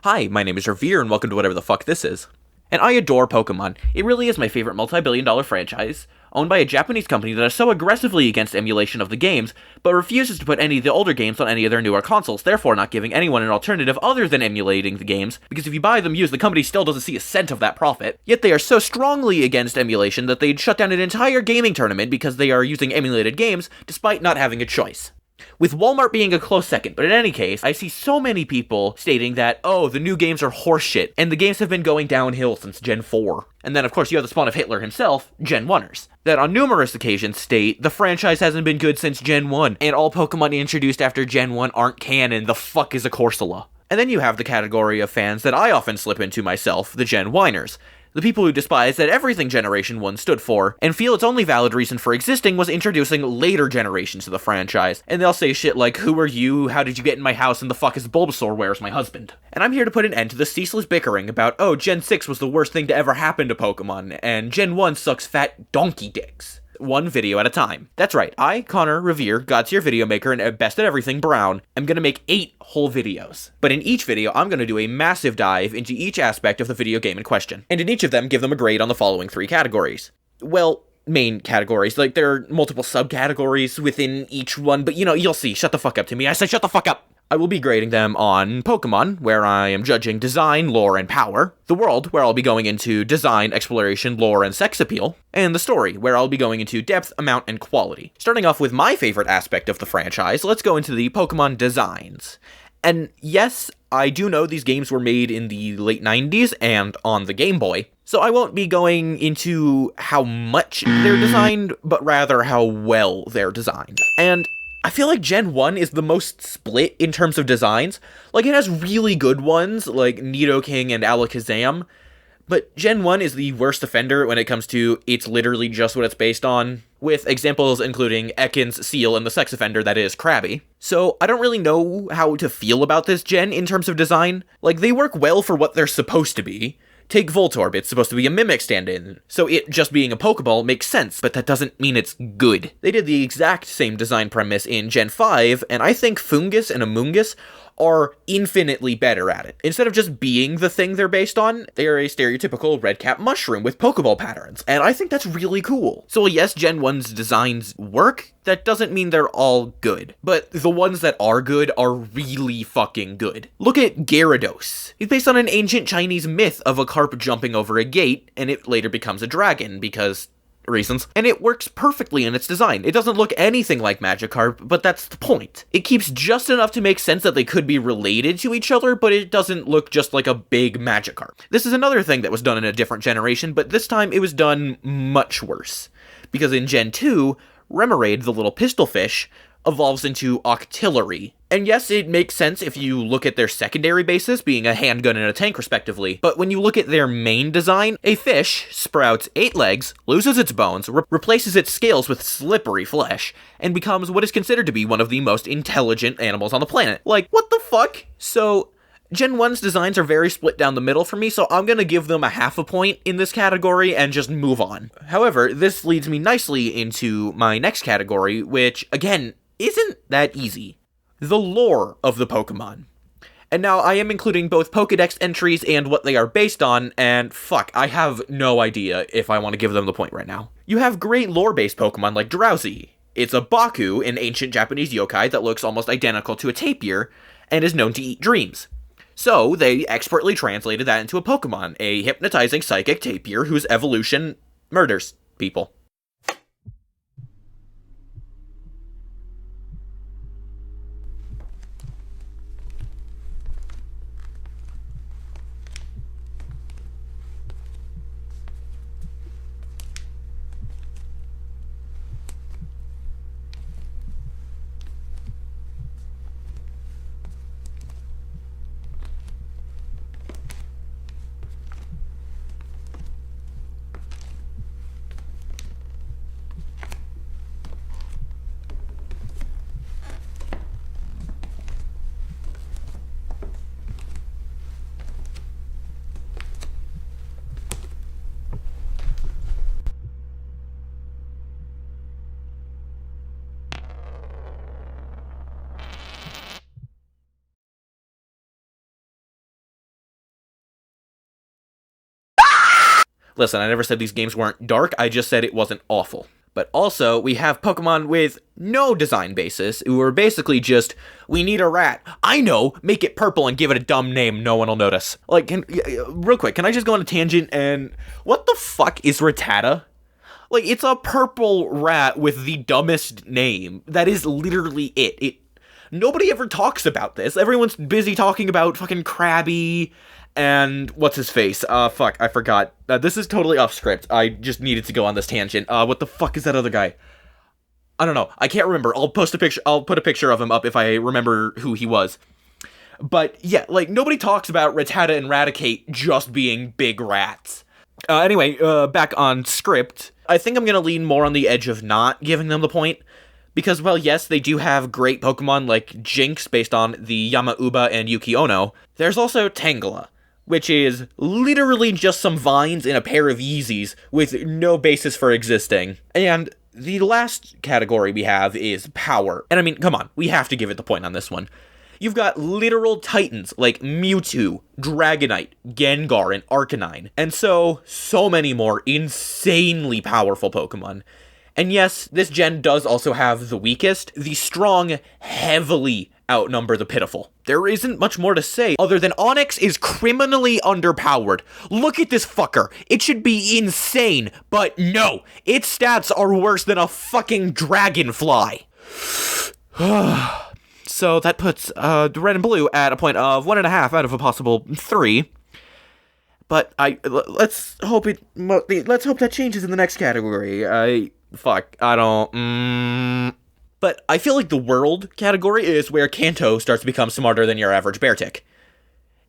Hi, my name is Revere, and welcome to whatever the fuck this is. And I adore Pokémon. It really is my favorite multi-billion-dollar franchise, owned by a Japanese company that is so aggressively against emulation of the games, but refuses to put any of the older games on any of their newer consoles, therefore not giving anyone an alternative other than emulating the games, because if you buy them used, the company still doesn't see a cent of that profit. Yet they are so strongly against emulation that they'd shut down an entire gaming tournament because they are using emulated games, despite not having a choice. With Walmart being a close second, but in any case, I see so many people stating that, oh, the new games are horseshit, and the games have been going downhill since Gen 4. And then, of course, you have the spawn of Hitler himself, Gen 1ers, that on numerous occasions state, the franchise hasn't been good since Gen 1, and all Pokemon introduced after Gen 1 aren't canon, the fuck is a Corsola? And then you have the category of fans that I often slip into myself, the Gen Whiners. The people who despise that everything Generation 1 stood for, and feel its only valid reason for existing was introducing later generations to the franchise. And they'll say shit like, who are you, how did you get in my house, and the fuck is Bulbasaur, where's my husband? And I'm here to put an end to the ceaseless bickering about, oh, Gen 6 was the worst thing to ever happen to Pokemon, and Gen 1 sucks fat donkey dicks. One video at a time. That's right, I, Connor, Revere, God's-tier video maker, and best at everything, Brown, am gonna make 8 whole videos. But in each video, I'm gonna do a massive dive into each aspect of the video game in question. And in each of them, give them a grade on the following 3 categories. Well, main categories. Like, there are multiple subcategories within each one, but you'll see. Shut the fuck up to me. I said shut the fuck up! I will be grading them on Pokémon, where I am judging design, lore, and power, the world, where I'll be going into design, exploration, lore, and sex appeal, and the story, where I'll be going into depth, amount, and quality. Starting off with my favorite aspect of the franchise, let's go into the Pokémon designs. And yes, I do know these games were made in the late 90s and on the Game Boy, so I won't be going into how much they're designed, but rather how well they're designed. And I feel like Gen 1 is the most split in terms of designs. Like, it has really good ones, like Nidoking and Alakazam, but Gen 1 is the worst offender when it comes to it's literally just what it's based on, with examples including Ekans, Seal, and the sex offender that is Krabby. So I don't really know how to feel about this gen in terms of design. Like, they work well for what they're supposed to be. Take Voltorb, it's supposed to be a Mimic stand-in, so it just being a Pokeball makes sense, but that doesn't mean it's good. They did the exact same design premise in Gen 5, and I think Foongus and Amoonguss are infinitely better at it. Instead of just being the thing they're based on, they are a stereotypical redcap mushroom with Pokeball patterns, and I think that's really cool. So yes, Gen 1's designs work, that doesn't mean they're all good, but the ones that are good are really fucking good. Look at Gyarados. He's based on an ancient Chinese myth of a carp jumping over a gate, and it later becomes a dragon, because reasons, and it works perfectly in its design. It doesn't look anything like Magikarp, but that's the point. It keeps just enough to make sense that they could be related to each other, but it doesn't look just like a big Magikarp. This is another thing that was done in a different generation, but this time it was done much worse. Because in Gen 2, Remoraid, the little pistol fish, evolves into Octillery. And yes, it makes sense if you look at their secondary bases, being a handgun and a tank respectively, but when you look at their main design, a fish sprouts 8 legs, loses its bones, replaces its scales with slippery flesh, and becomes what is considered to be one of the most intelligent animals on the planet. Like, what the fuck? So, Gen 1's designs are very split down the middle for me, so I'm gonna give them a half a point in this category and just move on. However, this leads me nicely into my next category, which, again, isn't that easy. The lore of the Pokemon. And now, I am including both Pokedex entries and what they are based on, and fuck, I have no idea if I want to give them the point right now. You have great lore-based Pokemon like Drowsy. It's a Baku, an ancient Japanese yokai that looks almost identical to a tapir, and is known to eat dreams. So, they expertly translated that into a Pokemon, a hypnotizing psychic tapir whose evolution murders people. Listen, I never said these games weren't dark, I just said it wasn't awful. But also, we have Pokemon with no design basis, who are basically just, we need a rat. I know, make it purple and give it a dumb name, no one will notice. Like, real quick, can I just go on a tangent and... What the fuck is Rattata? Like, it's a purple rat with the dumbest name. That is literally it. Nobody ever talks about this. Everyone's busy talking about fucking Krabby and what's his face? Fuck, I forgot. This is totally off script. I just needed to go on this tangent. What the fuck is that other guy? I don't know. I can't remember. I'll put a picture of him up if I remember who he was. But yeah, like, nobody talks about Rattata and Raticate just being big rats. Anyway, back on script. I think I'm gonna lean more on the edge of not giving them the point. Because, well, yes, they do have great Pokemon like Jinx based on the Yamauba and Yuki Ono. There's also Tangela, which is literally just some vines in a pair of Yeezys with no basis for existing. And the last category we have is power. And I mean, come on, we have to give it the point on this one. You've got literal titans like Mewtwo, Dragonite, Gengar, and Arcanine. And so many more insanely powerful Pokemon. And yes, this gen does also have the weakest. The strong heavily outnumber the pitiful. There isn't much more to say other than Onix is criminally underpowered. Look at this fucker. It should be insane, but no. Its stats are worse than a fucking dragonfly. So that puts the red and blue at a point of 1.5 out of a possible 3. But let's hope that changes in the next category. But I feel like the world category is where Kanto starts to become smarter than your average bear tick.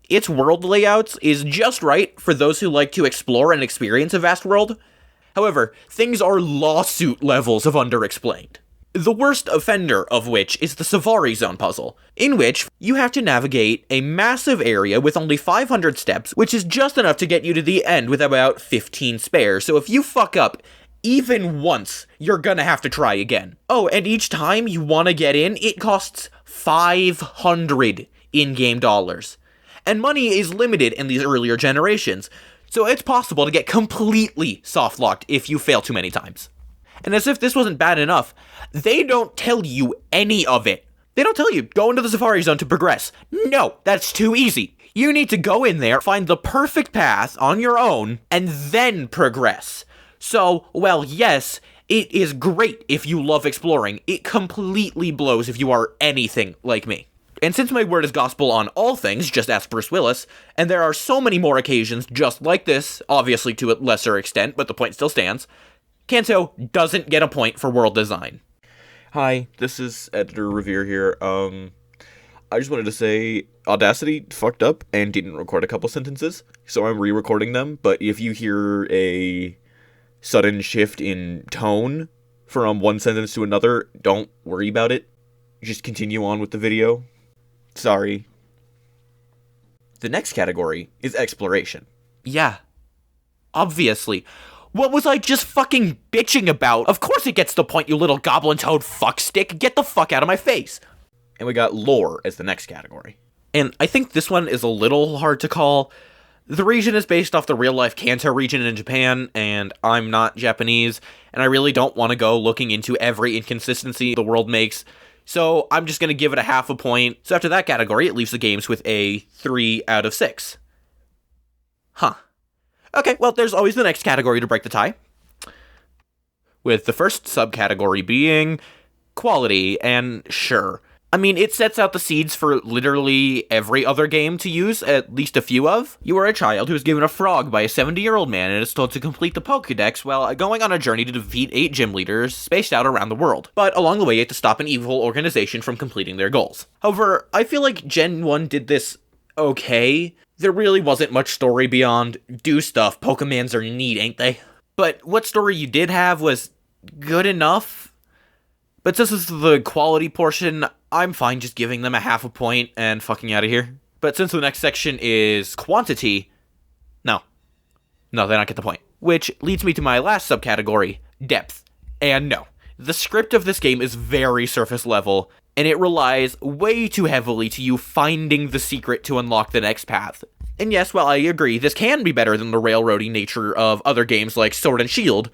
Its world layouts is just right for those who like to explore and experience a vast world. However, things are lawsuit levels of underexplained. The worst offender of which is the Savari Zone puzzle, in which you have to navigate a massive area with only 500 steps, which is just enough to get you to the end with about 15 spares, so if you fuck up even once, you're gonna have to try again. Oh, and each time you want to get in, it costs 500 in-game dollars. And money is limited in these earlier generations, so it's possible to get completely soft-locked if you fail too many times. And as if this wasn't bad enough, they don't tell you any of it. They don't tell you, go into the Safari Zone to progress. No, that's too easy. You need to go in there, find the perfect path on your own, and then progress. So, well, yes, it is great if you love exploring. It completely blows if you are anything like me. And since my word is gospel on all things, just ask Bruce Willis, and there are so many more occasions just like this, obviously to a lesser extent, but the point still stands, Kanto doesn't get a point for world design. Hi, this is Editor Revere here. I just wanted to say Audacity fucked up and didn't record a couple sentences, so I'm re-recording them, but if you hear a sudden shift in tone from one sentence to another, don't worry about it. Just continue on with the video. Sorry. The next category is exploration. Yeah. Obviously. What was I just fucking bitching about? Of course it gets the point, you little goblin toad fuckstick. Get the fuck out of my face. And we got lore as the next category. And I think this one is a little hard to call. The region is based off the real-life Kanto region in Japan, and I'm not Japanese, and I really don't want to go looking into every inconsistency the world makes, so I'm just going to give it a half a point. So after that category, it leaves the games with a 3 out of 6. Huh. Okay, well, there's always the next category to break the tie. With the first subcategory being quality, and sure. I mean, it sets out the seeds for literally every other game to use at least a few of. You are a child who is given a frog by a 70-year-old man and is told to complete the Pokédex while going on a journey to defeat 8 gym leaders spaced out around the world. But along the way, you have to stop an evil organization from completing their goals. However, I feel like Gen 1 did this okay. There really wasn't much story beyond, do stuff, Pokemons are neat, ain't they? But what story you did have was good enough. But since this is the quality portion, I'm fine just giving them a half a point and fucking out of here. But since the next section is quantity, no, they don't get the point. Which leads me to my last subcategory, depth. And no, the script of this game is very surface level, and it relies way too heavily to you finding the secret to unlock the next path. And yes, while I agree, this can be better than the railroady nature of other games like Sword and Shield,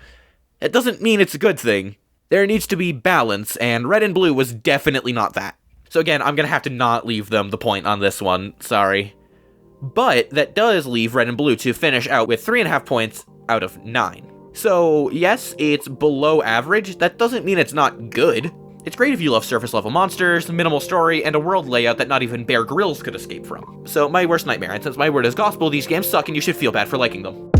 it doesn't mean it's a good thing. There needs to be balance, and Red and Blue was definitely not that. So again, I'm gonna have to not leave them the point on this one, sorry. But that does leave Red and Blue to finish out with 3.5 points out of 9. So yes, it's below average, that doesn't mean it's not good. It's great if you love surface level monsters, minimal story, and a world layout that not even Bear Grylls could escape from. So my worst nightmare, and since my word is gospel, these games suck and you should feel bad for liking them.